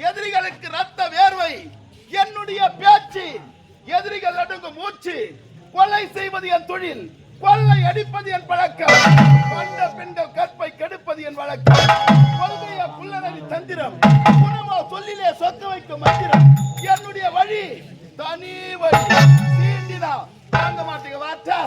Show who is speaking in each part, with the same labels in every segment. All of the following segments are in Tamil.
Speaker 1: எதிரிகளுக்கு ரத்த வேர்வை, என்னுடைய பேச்சு எதிரிகள் அடங்கும் மூச்சு. கொலை செய்வது என் தொழில், கொள்ளை அடிப்பது என் பழக்கம். கொண்ட பெண்கள் கற்பை கெடுப்பது என் வழக்கம். கொள்கைய புல்லனடி தந்திரம், குணமா சொல்லிலே சொக்க வைக்கும் மந்திரம். என்னுடைய வழி தனி வழி. சீண்டினா தாங்க மாட்டீங்க வாட்டா.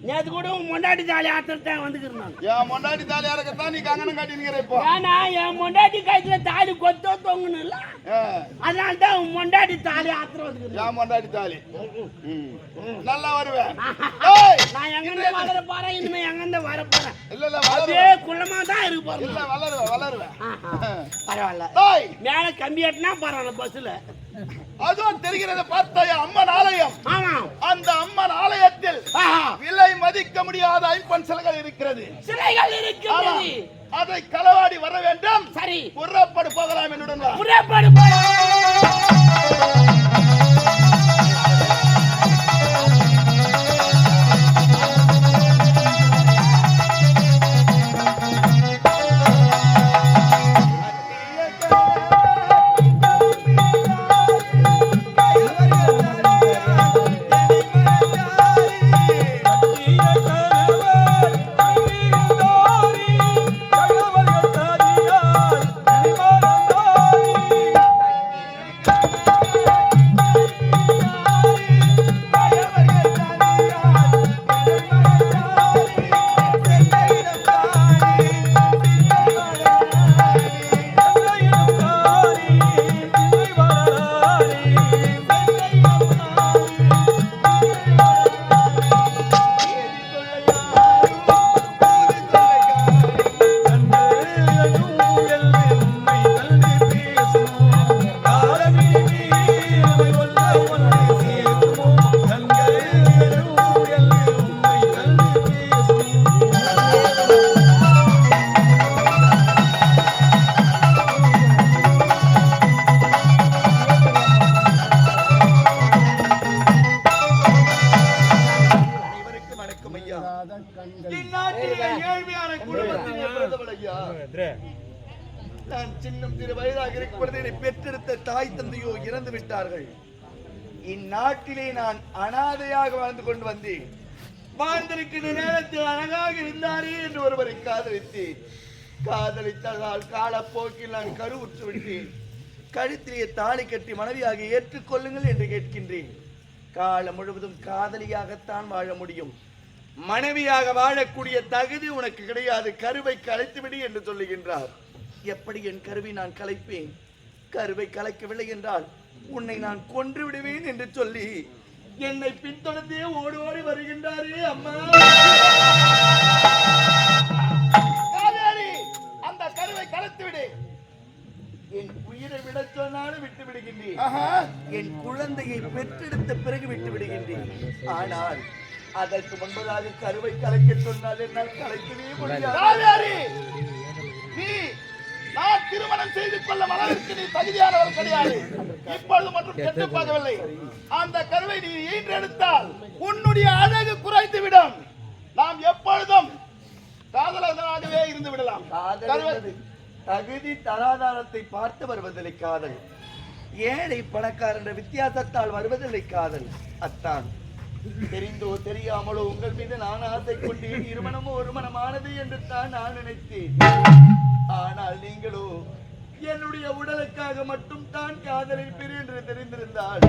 Speaker 2: நேத்து கூட மொண்டாட்டி தாலி ஆத்திரத்தான் வந்துக்கிறேன்.
Speaker 1: என் மொண்டாட்டி தாலி அறக்கத்தான் நீ கங்கணம் காட்டினுக்கிற. இப்போ
Speaker 2: ஏன்னா என் மொண்டாட்டி கைத்துல தாலி கொத்தோ தொங்கணும்ல, அதனால தான் உன் மொண்டாட்டி தாலி ஆத்திரம் வந்துக்கிறேன்.
Speaker 1: என் மொண்டாட்டி தாலி நல்லா வருவேன்.
Speaker 2: நான் எங்கிருந்து வளர போறேன், இனிமே எங்கிருந்து வர போறேன்.
Speaker 1: இல்ல இல்ல
Speaker 2: அதே குள்ளமா தான் இருக்கு போறேன்.
Speaker 1: இல்ல வளருவேன் வளருவேன்.
Speaker 2: பரவாயில்ல, மேல கம்பி ஏட்டினா பரவாயில்ல. பஸ்ல
Speaker 1: அதுவும் தெரிகிறது பார்த்தாயா அம்மன் ஆலயம்.
Speaker 2: ஆமா,
Speaker 1: அந்த அம்மன் ஆலயத்தில் விலை மதிக்க முடியாத ஐம்பன் சிலைகள் இருக்கிறது.
Speaker 2: சிலைகள் இருக்கிறது.
Speaker 1: அதை களவாடி வர வேண்டும்.
Speaker 2: சரி,
Speaker 1: புறப்படு போகலாம். என்னுடன் வா.
Speaker 2: புறப்படு போகலாம்.
Speaker 1: நான் சின்னம் சிறு வயதாக இருக்கிறது என்னை பெற்றெடுத்த தாய் தந்தையோ இறந்து விட்டார்கள். இந்நாட்டிலே நான் அனாதையாக வாழ்ந்து கொண்டு வந்தேன். வாழ்ந்திருக்கிற நேரத்தில் அழகாக இருந்தாரே என்று ஒருவரை காதலித்தேன். காதலித்ததால் காலப்போக்கில் நான் கருவுற்று விட்டேன். கழுத்திலே தாலி கட்டி மனைவியாக ஏற்றுக்கொள்ளுங்கள் என்று கேட்கின்றேன். காலம் முழுவதும் காதலியாகத்தான் வாழ முடியும். மனைவியாக வாழக்கூடிய தகுதி உனக்கு கிடையாது. கருவை கலைத்துவிடு என்று சொல்லுகின்றார். எப்படி என் கருவை நான் கலைப்பேன்? கருவை கலைக்கவில்லை என்றால் உன்னை நான் கொன்று விடுவேன் என்று சொல்லி என்னை பின்தொடர்ந்தே ஓடி ஓடி வருகின்றாரே அம்மா. அந்த கருவை கலைத்து விடு. என் உயிரை விட சொன்னாலும் விட்டு விடுகின்றேன். என் குழந்தையை பெற்றெடுத்த பிறகு விட்டு விடுகின்றேன். ஆனால் அதற்கு முன்பதாக கருவை கலைக்க சொன்னால் என்னால் கலைக்கவே முடியாது. நீ நான் திருமணம் செய்து கொள்ள மனதிற்கு நீ தகுதியானவர் கிடையாது. இப்பொழுது மட்டும் கெட்டு பார்க்கவில்லை. அந்த கருவை நீ ஈன்றெடுத்தால் உன்னுடைய அழகு குறைத்து விடும். நாம் எப்பொழுதும் காதலர்களாகவே இருந்து விடலாம். தகுதி தராதாரத்தை பார்த்து வருவதில்லை காதல். ஏழை பணக்காரன் என்ற வித்தியாசத்தால் வருவதில்லை காதல். அத்தான் தெரிந்தோ தெரியாமலோ உங்கள் மீது நான் ஆசை கொண்டேன். இருமணமோ ஒரு மனமானது என்று தான் நான் நினைத்தேன். ஆனால் நீங்களோ என்னுடைய உடலுக்காக மட்டும் தான் காதலிப்பீர் என்று தெரிந்திருந்தால்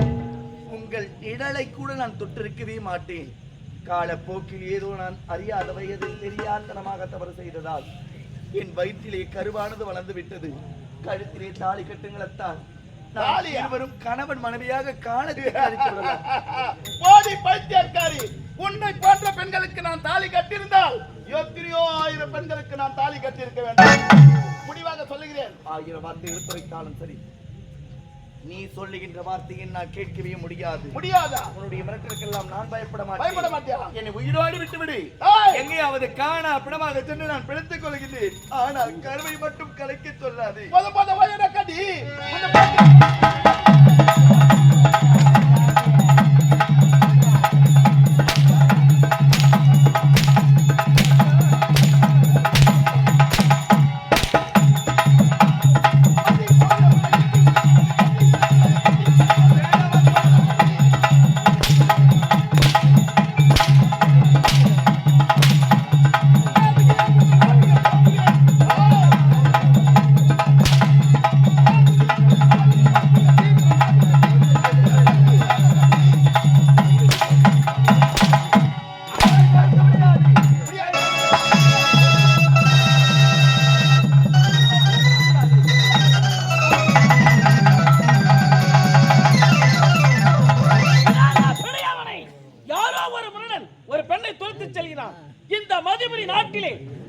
Speaker 1: உங்கள் இடலை கூட நான் தொட்டிருக்கவே மாட்டேன். காலப்போக்கில் ஏதோ நான் அறியாத வயதில் தெரியாதனமாக தவறு செய்ததால் என் வயிற்றிலே கருவானது வளர்ந்து விட்டது. கழுத்திலே தாலி கட்டுங்களத்தான் இருவரும் கணவன் மனைவியாக பைத்தியக்காரி. உன்னை போன்ற பெண்களுக்கு நான் தாலி கட்டியிருந்தால் எத்தனையோ ஆயிரம் பெண்களுக்கு நான் தாலி கட்டியிருக்க வேண்டும். முடிவாக சொல்லுகிறேன். 1000 வார்த்தை எடுத்துரைத்தாலும் சரி, நீ சொல்லுகின்ற வார்த்தையை நான் கேட்கவே முடியாது. முடியாதா? உன்னுடைய மிரட்டலுக்கெல்லாம் நான் பயப்பட மாட்டேன். என்னை உயிரோடு விட்டுவிடு. எங்கேயாவது காணா பிணமாக சென்று நான் பிழைத்துக் கொள்கிறேன். ஆனால் கருவை மட்டும் கலைக்க சொல்லாது.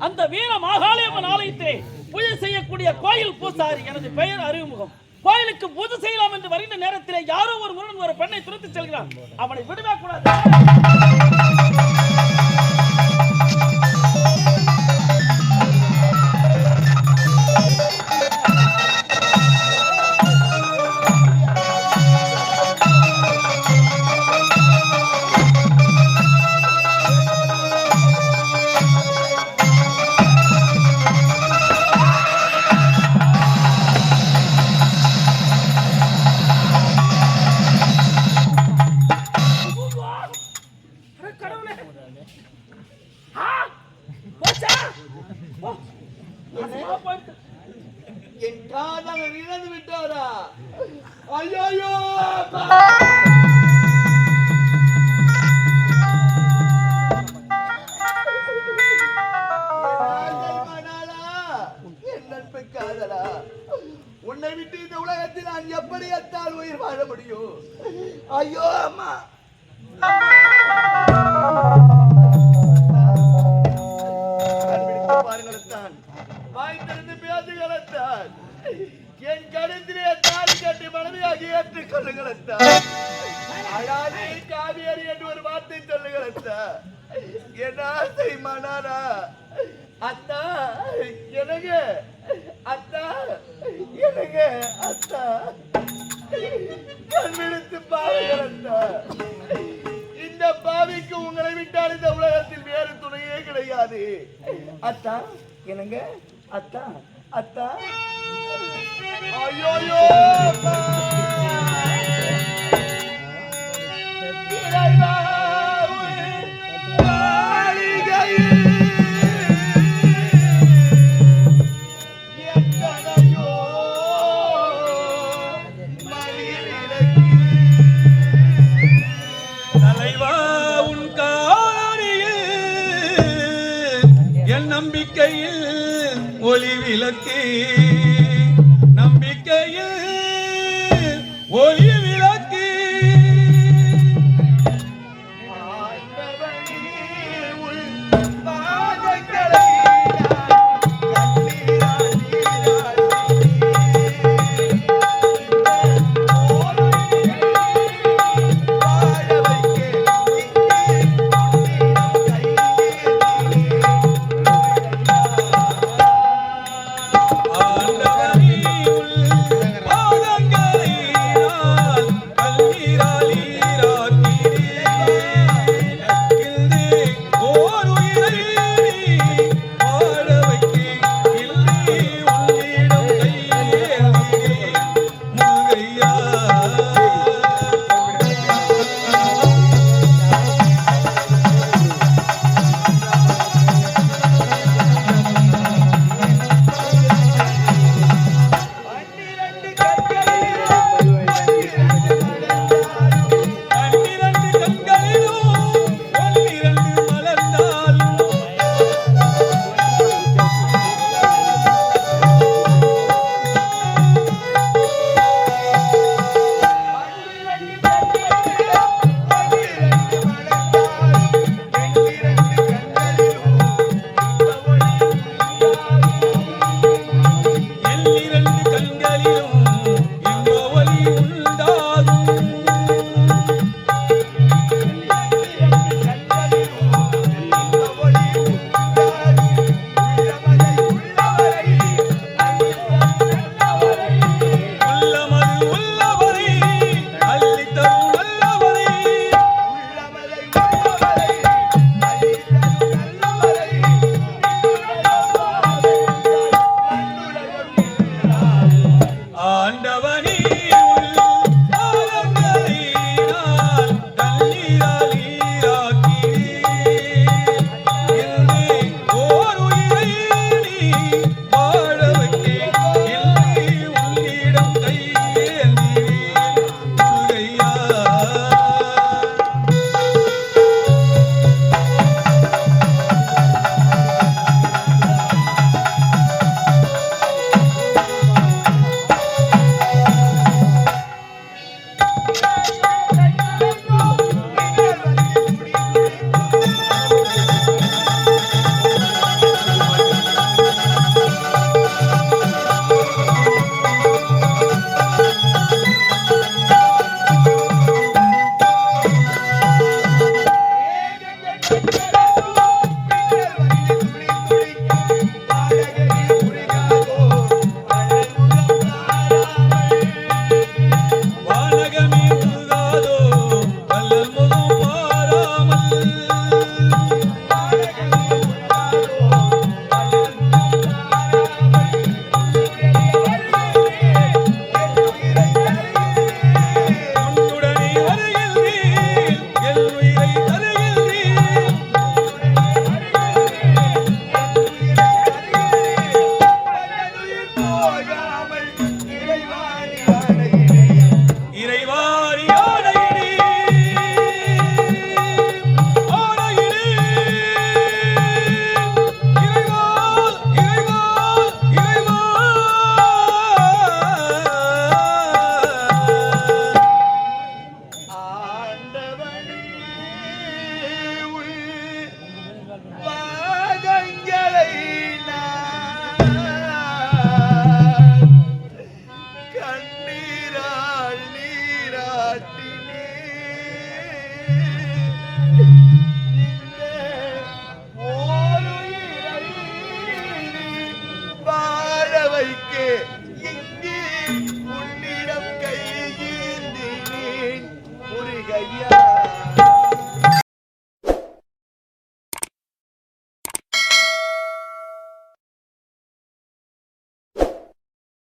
Speaker 3: அந்த வீர மாகாளியம்மன் ஆலயத்திலே பூஜை செய்யக்கூடிய கோயில் பூசாரி எனது பெயர் அறிமுகம். கோயிலுக்கு பூஜை செய்யலாம் என்று வருகின்ற நேரத்திலே யாரோ ஒரு முருகன் ஒரு பெண்ணை துரத்தி செல்கிறான். அவனை விடவே கூடாது.
Speaker 1: என் காதலர் இறந்து விட்டாரா? ஐயோ! என் நட்பு காதலா, உன்னை விட்டு இந்த உலகத்தில் நான் எப்படி எத்தால் உயிர் வாழ முடியும்? ஐயோ அம்மா! பாருங்கத்தான், வாய் திறந்து பேசுகிறத்தான், என் கருத்திலே தாலி கட்டி மனைவியாகி ஏற்றுக் கொள்ளுங்களத்தான். அழாதே காவியரி என்று ஒரு வார்த்தை சொல்லுங்களத்தான். என் ஆசை மனாரா அத்தா, எனக்கு அத்தா, எனக்கு அத்தா, கண் விடுத்து பாருங்களத்தா. இந்த பாவிக்கு உங்களை விட்டால் இந்த உலகத்தில் வேறு துணையே கிடையாது. அத்தா, என்னங்க அத்தா, அத்தா. ஐயோ!
Speaker 4: நம்பிக்கையில் ஒளி விளக்கு, நம்பிக்கையில் ஒரு